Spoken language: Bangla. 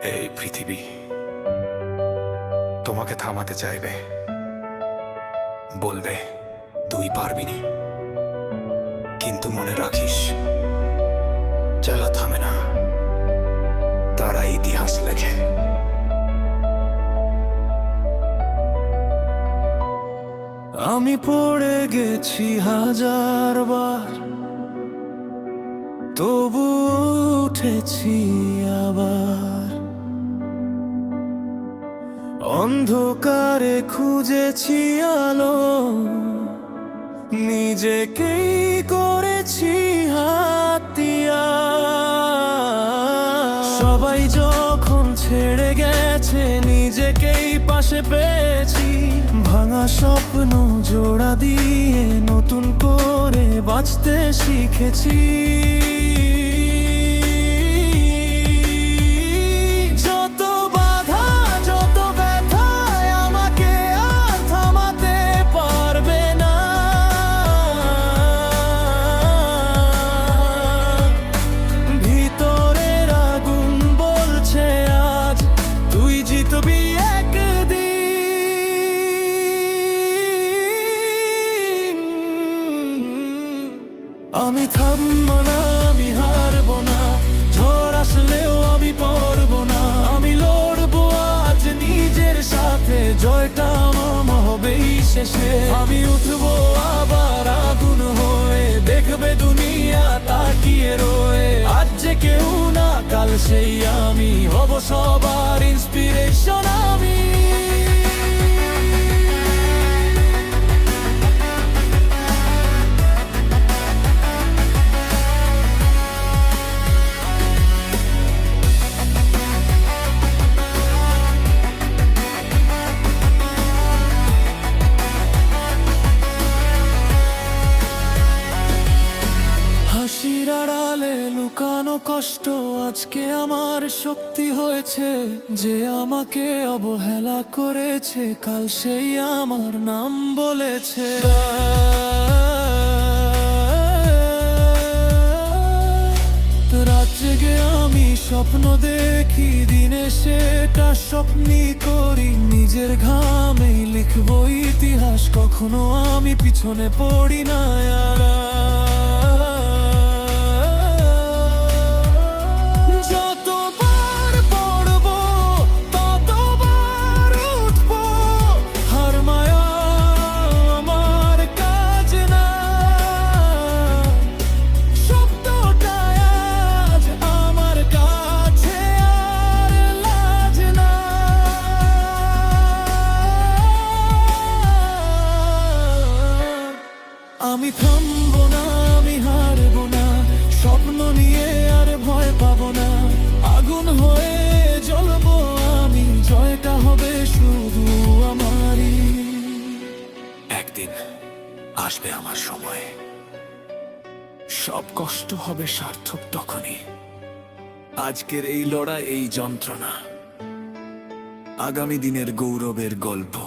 এই পৃথিবী তোমাকে থামাতে চাইবে, বলবে তুই পারবি না, কিন্তু মনে রাখিস যারা থামে না তারা ইতিহাস লেখে। আমি পড়ে গেছি হাজার বার, তবু উঠেছি আবার। অন্ধকারে খুঁজেছি আলো, নিজেকেই করেছি হাতিয়ার। সবাই যখন ছেড়ে গেছে, নিজেকেই পাশে পেয়েছি। ভাঙা স্বপ্ন জোড়া দিয়ে নতুন করে বাঁচতে শিখেছি। আমি থামবো না, আমি হারবো না, ঝড় আসলেও আমি পড়বো না। আমি লড়বো আজ নিজের সাথে, জয়টা আমার হবেই শেষে। আমি উঠবো আবার আগুন হয়ে, দেখবে দুনিয়া তাকিয়ে রয়ে। আজ যে কেউ না, কাল সেই আমি হব সবার ইন্সপিরেশন। আমি হাসির আড়ালে লুকানো কষ্ট আজকে আমার শক্তি হয়েছে। যে আমাকে অবহেলা করেছে, কাল সেই আমার নাম বলেছে। রাত জেগে আমি স্বপ্ন দেখি, দিনে সেটা স্বপ্নই করি। নিজের ঘামেই লিখবো ইতিহাস, কখনো আমি পিছনে পড়ি না। আমি থামবো না, আমি হারবো না, স্বপ্ন নিয়ে আর ভয় পাবো না। আগুন হয়ে জ্বলবো আমি, জয়টা হবে শুধু আমারই। একদিন আসবে আমার সময়, সব কষ্ট হবে সার্থক তখনই। আজকের এই লড়াই, এই যন্ত্রণা, আগামী দিনের গৌরবের গল্প।